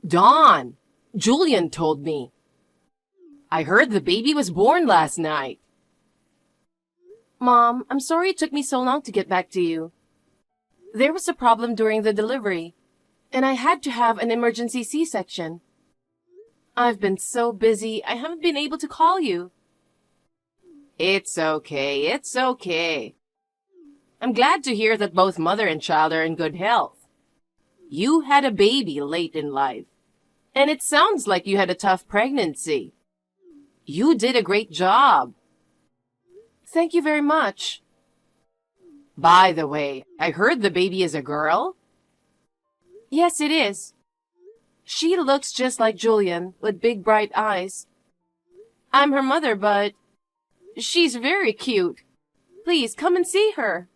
Dawn, Julian told me. I heard the baby was born last night. Mom, I'm sorry it took me so long to get back to you. There was a problem during the delivery, and I had to have an emergency C-section. I've been so busy, I haven't been able to call you. It's okay, it's okay. I'm glad to hear that both mother and child are in good health. You had a baby late in life, and it sounds like you had a tough pregnancy. You did a great job. Thank you very much. By the way, I heard the baby is a girl? Yes, it is. She looks just like Julian, with big bright eyes. I'm her mother, but she's very cute. Please come and see her.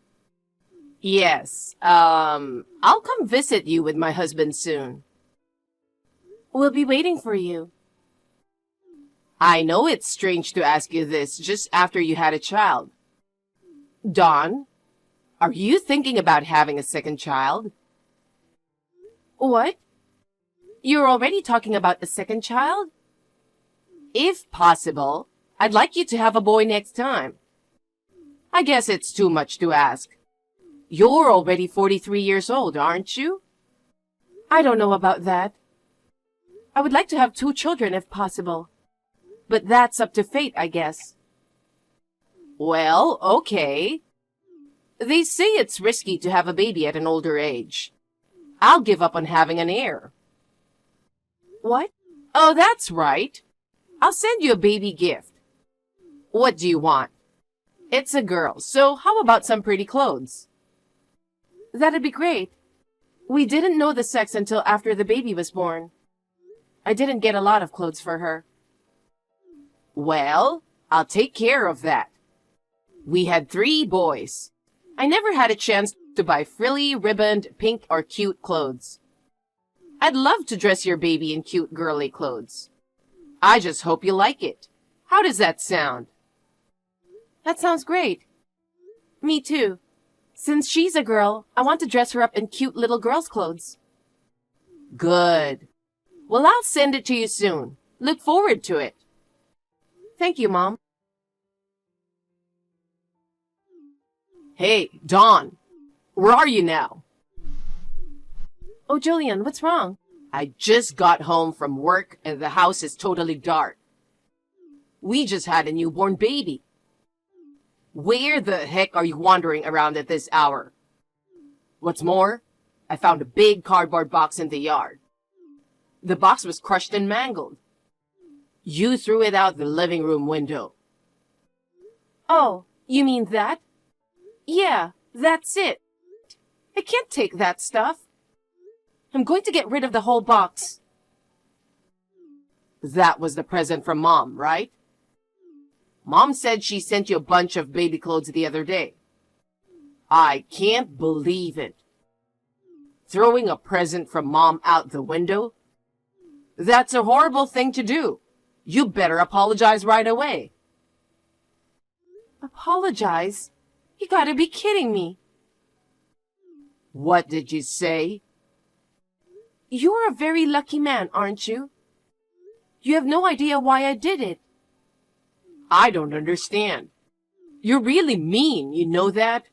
Yes, I'll come visit you with my husband soon. We'll be waiting for you. I know it's strange to ask you this just after you had a child. Dawn, are you thinking about having a second child? What? You're already talking about a second child? If possible, I'd like you to have a boy next time. I guess it's too much to ask. You're already 43 years old, aren't you? I don't know about that. I would like to have 2 children if possible. But that's up to fate, I guess. Well, okay. They say it's risky to have a baby at an older age. I'll give up on having an heir. What? Oh, that's right. I'll send you a baby gift. What do you want? It's a girl, so how about some pretty clothes? That'd be great. We didn't know the sex until after the baby was born. I didn't get a lot of clothes for her. Well, I'll take care of that. We had 3 boys. I never had a chance to buy frilly, ribboned, pink, or cute clothes. I'd love to dress your baby in cute, girly clothes. I just hope you like it. How does that sound? That sounds great. Me too. Since she's a girl, I want to dress her up in cute little girl's clothes. Good. Well, I'll send it to you soon. Look forward to it. Thank you, Mom. Hey, Dawn. Where are you now? Oh, Julian, what's wrong? I just got home from work and the house is totally dark. We just had a newborn baby. Where the heck are you wandering around at this hour? What's more, I found a big cardboard box in the yard. The box was crushed and mangled. You threw it out the living room window. Oh, you mean that? Yeah, that's it. I can't take that stuff. I'm going to get rid of the whole box. That was the present from Mom, right? Mom said she sent you a bunch of baby clothes the other day. I can't believe it. Throwing a present from Mom out the window? That's a horrible thing to do. You better apologize right away. Apologize? You gotta be kidding me. What did you say? You're a very lucky man, aren't you? You have no idea why I did it. I don't understand. You're really mean, you know that?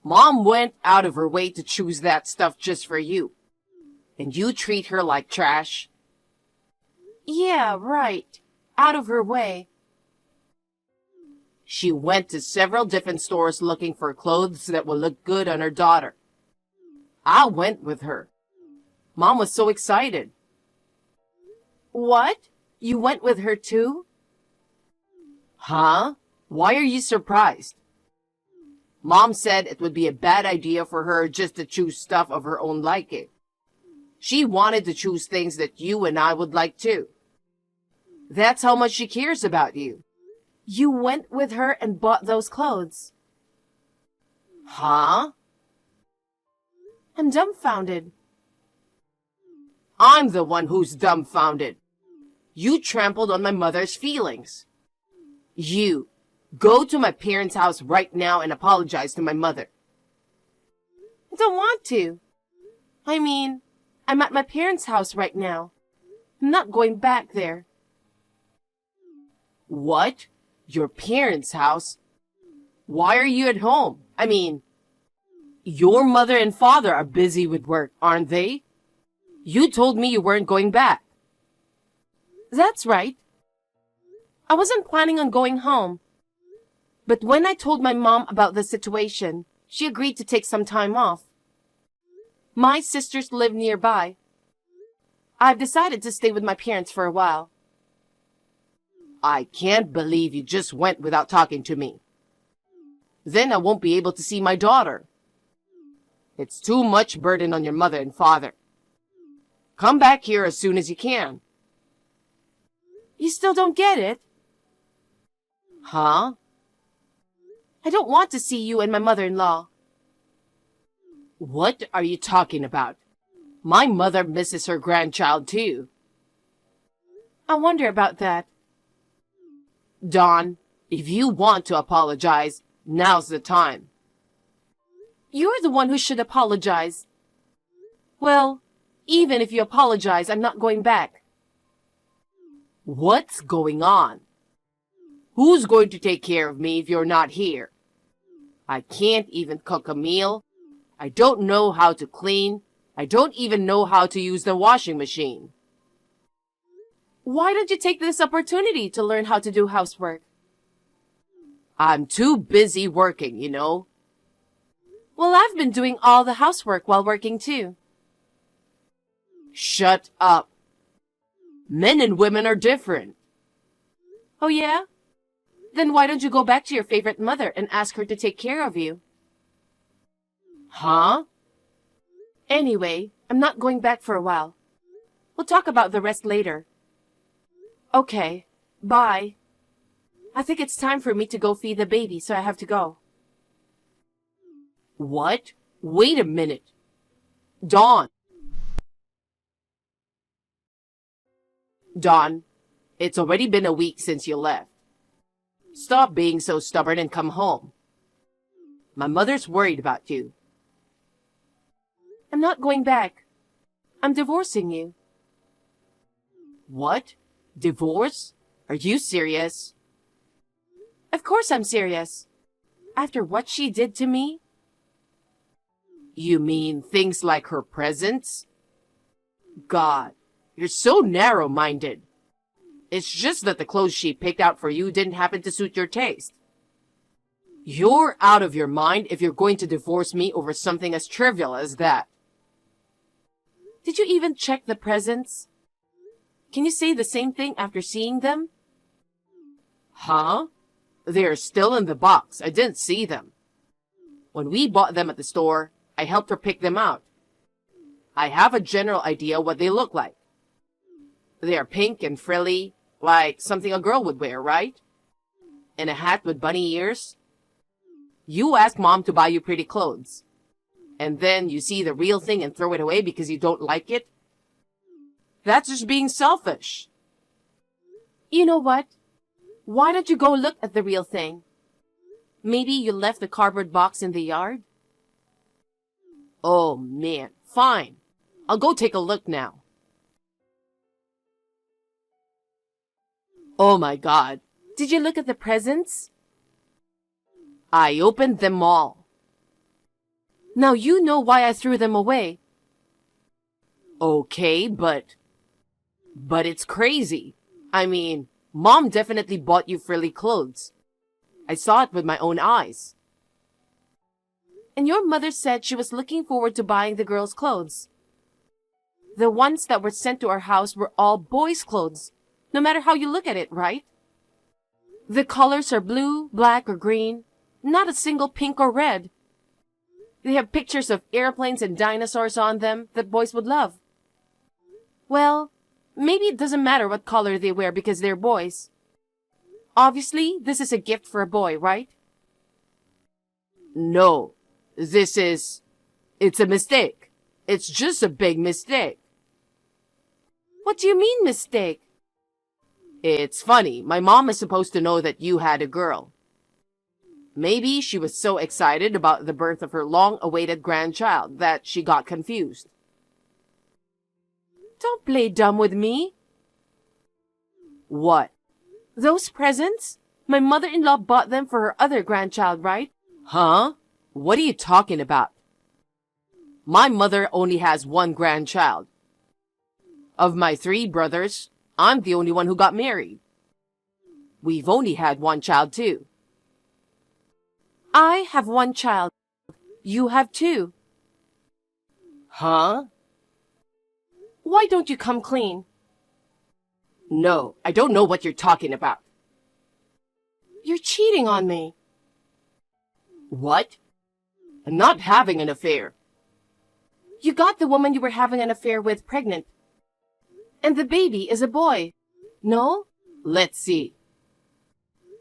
Mom went out of her way to choose that stuff just for you. And you treat her like trash? Yeah, right. Out of her way. She went to several different stores looking for clothes that would look good on her daughter. I went with her. Mom was so excited. What? You went with her too? Huh? Why are you surprised? Mom said it would be a bad idea for her just to choose stuff of her own liking. She wanted to choose things that you and I would like too. That's how much she cares about you. You went with her and bought those clothes. Huh? I'm dumbfounded. I'm the one who's dumbfounded. You trampled on my mother's feelings. You, go to my parents' house right now and apologize to my mother. I don't want to. I mean, I'm at my parents' house right now. I'm not going back there. What? Your parents' house? Why are you at home? I mean, your mother and father are busy with work, aren't they? You told me you weren't going back. That's right. I wasn't planning on going home. But when I told my mom about the situation, she agreed to take some time off. My sisters live nearby. I've decided to stay with my parents for a while. I can't believe you just went without talking to me. Then I won't be able to see my daughter. It's too much burden on your mother and father. Come back here as soon as you can. You still don't get it? Huh? I don't want to see you and my mother-in-law. What are you talking about? My mother misses her grandchild too. I wonder about that. Dawn, if you want to apologize, now's the time. You're the one who should apologize. Well, even if you apologize, I'm not going back. What's going on? Who's going to take care of me if you're not here? I can't even cook a meal. I don't know how to clean. I don't even know how to use the washing machine. Why don't you take this opportunity to learn how to do housework? I'm too busy working, you know. Well, I've been doing all the housework while working too. Shut up. Men and women are different. Oh yeah? Then why don't you go back to your favorite mother and ask her to take care of you? Huh? Anyway, I'm not going back for a while. We'll talk about the rest later. Okay, bye. I think it's time for me to go feed the baby, so I have to go. What? Wait a minute. Dawn. Dawn, it's already been a week since you left. Stop being so stubborn and come home. My mother's worried about you. I'm not going back. I'm divorcing you. What? Divorce? Are you serious? Of course I'm serious. After what she did to me? You mean things like her presence? God, you're so narrow-minded. It's just that the clothes she picked out for you didn't happen to suit your taste. You're out of your mind if you're going to divorce me over something as trivial as that. Did you even check the presents? Can you say the same thing after seeing them? Huh? They're still in the box. I didn't see them. When we bought them at the store, I helped her pick them out. I have a general idea what they look like. They are pink and frilly, like something a girl would wear, right? And a hat with bunny ears. You ask Mom to buy you pretty clothes. And then you see the real thing and throw it away because you don't like it? That's just being selfish. You know what? Why don't you go look at the real thing? Maybe you left the cardboard box in the yard? Oh man, fine. I'll go take a look now. Oh my God. Did you look at the presents? I opened them all. Now you know why I threw them away. Okay, but it's crazy. I mean, Mom definitely bought you frilly clothes. I saw it with my own eyes. And your mother said she was looking forward to buying the girls' clothes. The ones that were sent to our house were all boys' clothes, no matter how you look at it, right? The colors are blue, black, or green, not a single pink or red. They have pictures of airplanes and dinosaurs on them that boys would love. Well, maybe it doesn't matter what color they wear because they're boys. Obviously, this is a gift for a boy, right? No, it's a mistake. It's just a big mistake. What do you mean, mistake? It's funny. My mom is supposed to know that you had a girl. Maybe she was so excited about the birth of her long-awaited grandchild that she got confused. Don't play dumb with me. What? Those presents? My mother-in-law bought them for her other grandchild, right? Huh? What are you talking about? My mother only has one grandchild. Of my 3 brothers, I'm the only one who got married. We've only had one child too. I have 1 child. You have 2. Huh? Why don't you come clean? No, I don't know what you're talking about. You're cheating on me. What? I'm not having an affair. You got the woman you were having an affair with pregnant. And the baby is a boy. No? Let's see.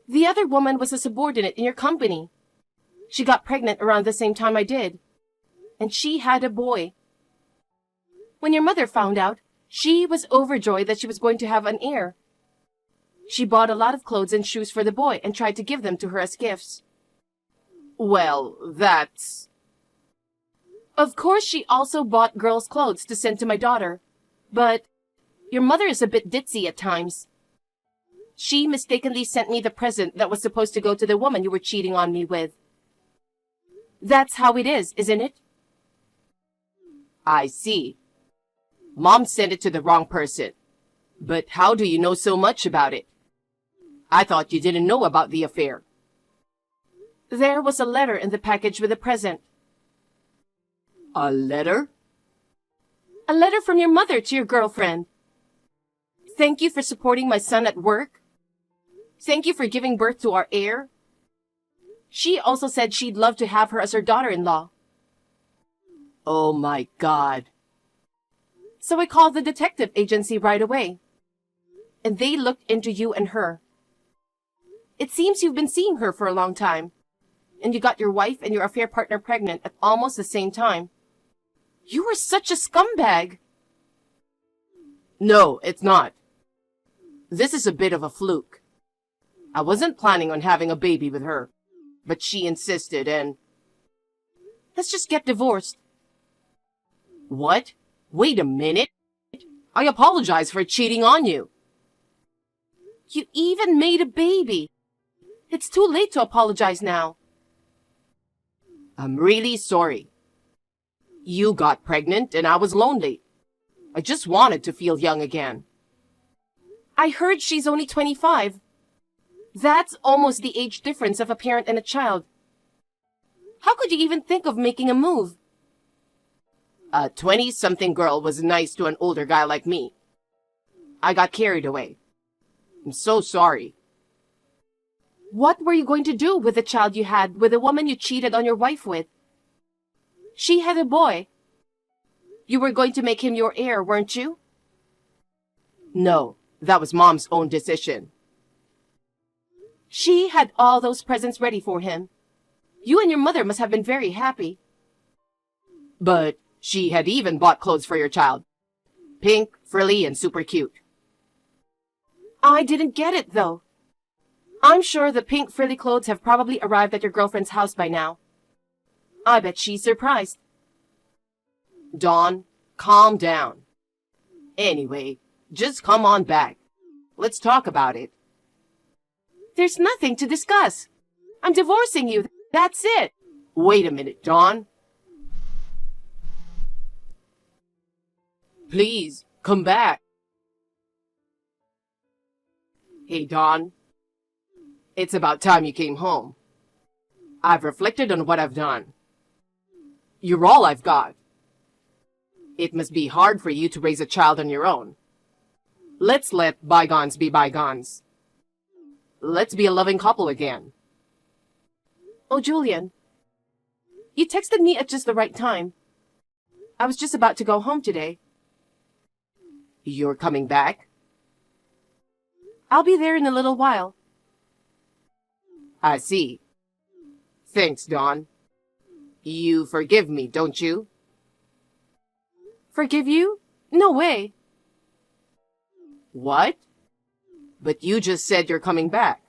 The other woman was a subordinate in your company. She got pregnant around the same time I did. And she had a boy. When your mother found out, she was overjoyed that she was going to have an heir. She bought a lot of clothes and shoes for the boy and tried to give them to her as gifts. Well, that's... Of course, she also bought girls' clothes to send to my daughter. But your mother is a bit ditzy at times. She mistakenly sent me the present that was supposed to go to the woman you were cheating on me with. That's how it is, isn't it? I see. Mom sent it to the wrong person. But how do you know so much about it? I thought you didn't know about the affair. There was a letter in the package with the present. A letter? A letter from your mother to your girlfriend. Thank you for supporting my son at work. Thank you for giving birth to our heir. She also said she'd love to have her as her daughter-in-law. Oh my God. So I called the detective agency right away. And they looked into you and her. It seems you've been seeing her for a long time. And you got your wife and your affair partner pregnant at almost the same time. You were such a scumbag. No, it's not. This is a bit of a fluke. I wasn't planning on having a baby with her, but she insisted and... Let's just get divorced. What? Wait a minute. I apologize for cheating on you. You even made a baby. It's too late to apologize now. I'm really sorry. You got pregnant and I was lonely. I just wanted to feel young again. I heard she's only 25. That's almost the age difference of a parent and a child. How could you even think of making a move? A 20-something girl was nice to an older guy like me. I got carried away. I'm so sorry. What were you going to do with the child you had with the woman you cheated on your wife with? She had a boy. You were going to make him your heir, weren't you? No, that was Mom's own decision. She had all those presents ready for him. You and your mother must have been very happy. But she had even bought clothes for your child. Pink, frilly, and super cute. I didn't get it, though. I'm sure the pink frilly clothes have probably arrived at your girlfriend's house by now. I bet she's surprised. Dawn, calm down. Anyway, just come on back. Let's talk about it. There's nothing to discuss. I'm divorcing you. That's it. Wait a minute, Dawn. Please, come back. Hey, Dawn. It's about time you came home. I've reflected on what I've done. You're all I've got. It must be hard for you to raise a child on your own. Let's let bygones be bygones. Let's be a loving couple again. Oh, Julian. You texted me at just the right time. I was just about to go home today. You're coming back? I'll be there in a little while. I see. Thanks, Dawn. You forgive me, don't you? Forgive you? No way. What? But you just said you're coming back.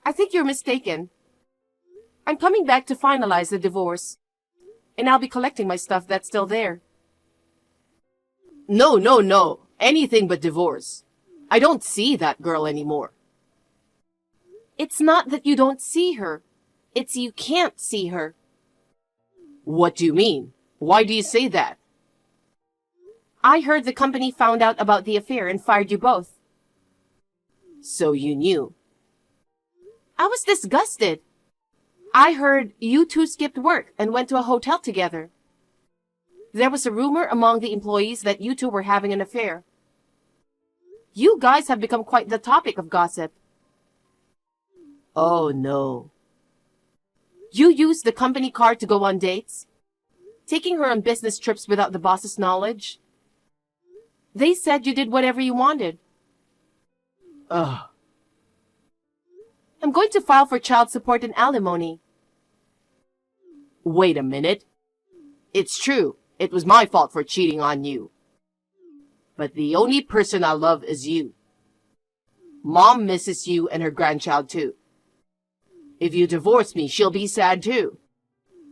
I think you're mistaken. I'm coming back to finalize the divorce. And I'll be collecting my stuff that's still there. No, no, no. Anything but divorce. I don't see that girl anymore. It's not that you don't see her. It's you can't see her. What do you mean? Why do you say that? I heard the company found out about the affair and fired you both. So you knew. I was disgusted. I heard you two skipped work and went to a hotel together. There was a rumor among the employees that you two were having an affair. You guys have become quite the topic of gossip. Oh no. You used the company car to go on dates, taking her on business trips without the boss's knowledge. They said you did whatever you wanted. Ugh. I'm going to file for child support and alimony. Wait a minute. It's true. It was my fault for cheating on you. But the only person I love is you. Mom misses you and her grandchild too. If you divorce me, she'll be sad too.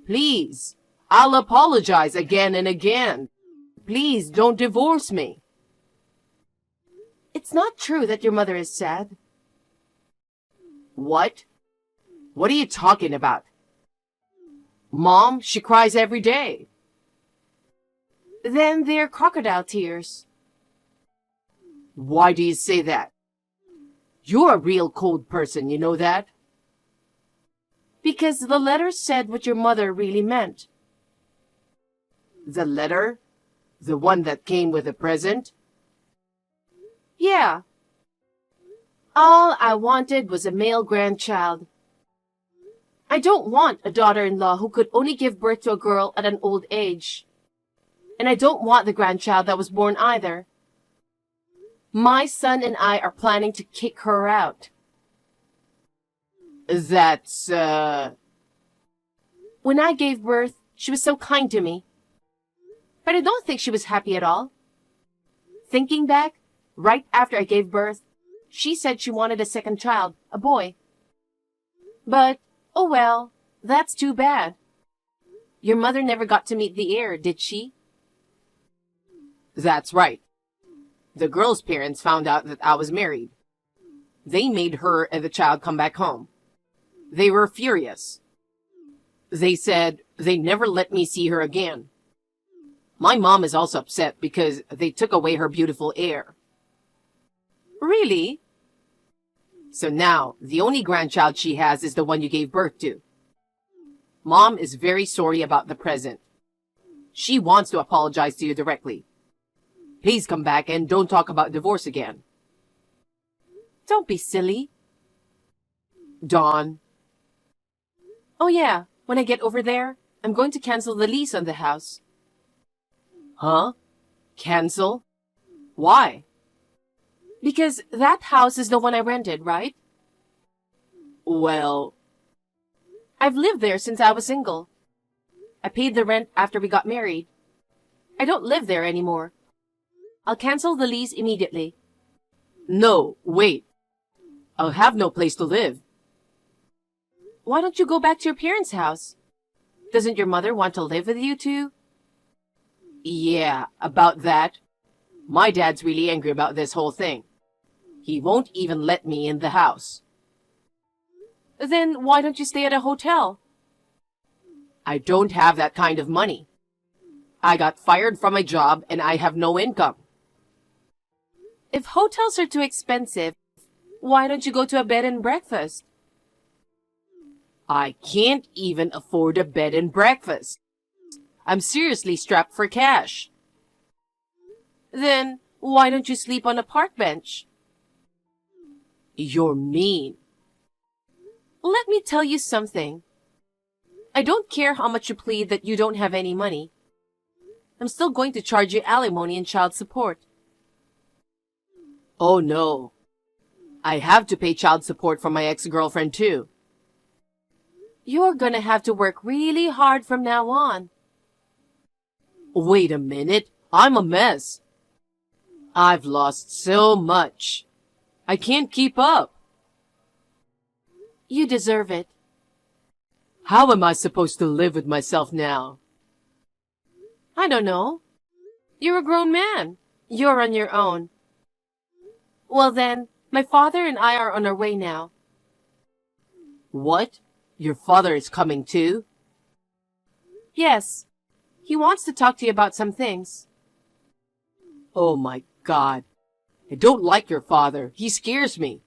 Please, I'll apologize again and again. Please don't divorce me. It's not true that your mother is sad. What? What are you talking about? Mom, she cries every day. Then they're crocodile tears. Why do you say that? You're a real cold person, you know that? Because the letter said what your mother really meant. The letter? The one that came with a present? Yeah. All I wanted was a male grandchild. I don't want a daughter-in-law who could only give birth to a girl at an old age. And I don't want the grandchild that was born either. My son and I are planning to kick her out. That's, When I gave birth, she was so kind to me. But I don't think she was happy at all. Thinking back, right after I gave birth, she said she wanted a second child, a boy. But, oh well, that's too bad. Your mother never got to meet the heir, did she? That's right. The girl's parents found out that I was married. They made her and the child come back home. They were furious. They said they never let me see her again. My mom is also upset because they took away her beautiful heir. Really? So now, the only grandchild she has is the one you gave birth to. Mom is very sorry about the present. She wants to apologize to you directly. Please come back and don't talk about divorce again. Don't be silly. Dawn. Oh yeah, when I get over there, I'm going to cancel the lease on the house. Huh? Cancel? Why? Because that house is the one I rented, right? Well, I've lived there since I was single. I paid the rent after we got married. I don't live there anymore. I'll cancel the lease immediately. no, wait. I'll have no place to live. Why don't you go back to your parents' house? Doesn't your mother want to live with you too? Yeah, about that. My dad's really angry about this whole thing. He won't even let me in the house. Then why don't you stay at a hotel? I don't have that kind of money. I got fired from my job and I have no income. If hotels are too expensive, why don't you go to a bed and breakfast? I can't even afford a bed and breakfast. I'm seriously strapped for cash. Then why don't you sleep on a park bench? You're mean. Let me tell you something. I don't care how much you plead that you don't have any money. I'm still going to charge you alimony and child support. Oh no. I have to pay child support for my ex-girlfriend too. You're gonna have to work really hard from now on. Wait a minute. I'm a mess. I've lost so much. I can't keep up. You deserve it. How am I supposed to live with myself now? I don't know. You're a grown man. You're on your own. Well then, my father and I are on our way now. What? Your father is coming too? Yes. He wants to talk to you about some things. Oh my God. I don't like your father. He scares me.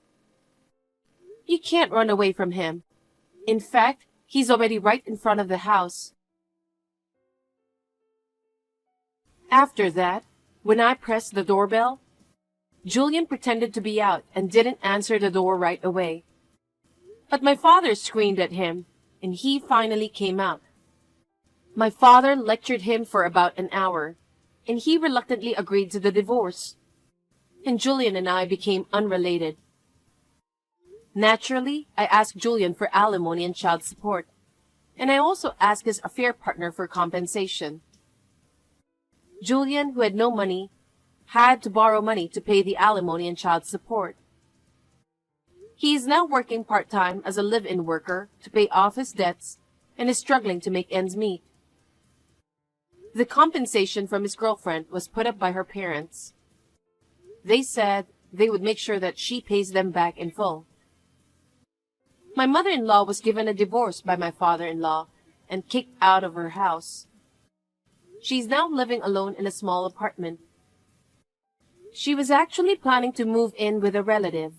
You can't run away from him. In fact, he's already right in front of the house. After that, when I pressed the doorbell, Julian pretended to be out and didn't answer the door right away. But my father screamed at him, and he finally came out. My father lectured him for about an hour, and he reluctantly agreed to the divorce. And Julian and I became unrelated. Naturally, I asked Julian for alimony and child support, and I also asked his affair partner for compensation. Julian, who had no money, had to borrow money to pay the alimony and child support. He is now working part-time as a live-in worker to pay off his debts and is struggling to make ends meet. The compensation from his girlfriend was put up by her parents. They said they would make sure that she pays them back in full. My mother-in-law was given a divorce by my father-in-law and kicked out of her house. She's now living alone in a small apartment. She was actually planning to move in with a relative.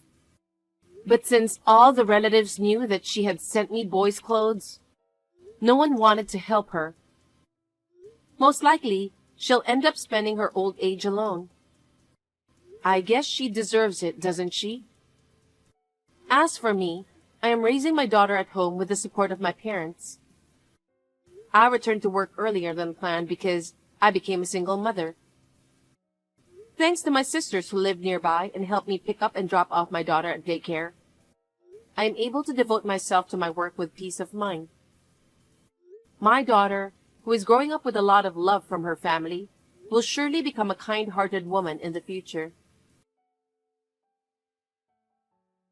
But since all the relatives knew that she had sent me boys' clothes, no one wanted to help her. Most likely, she'll end up spending her old age alone. I guess she deserves it, doesn't she? As for me, I am raising my daughter at home with the support of my parents. I returned to work earlier than planned because I became a single mother. Thanks to my sisters who live nearby and help me pick up and drop off my daughter at daycare, I am able to devote myself to my work with peace of mind. My daughter, who is growing up with a lot of love from her family, will surely become a kind-hearted woman in the future.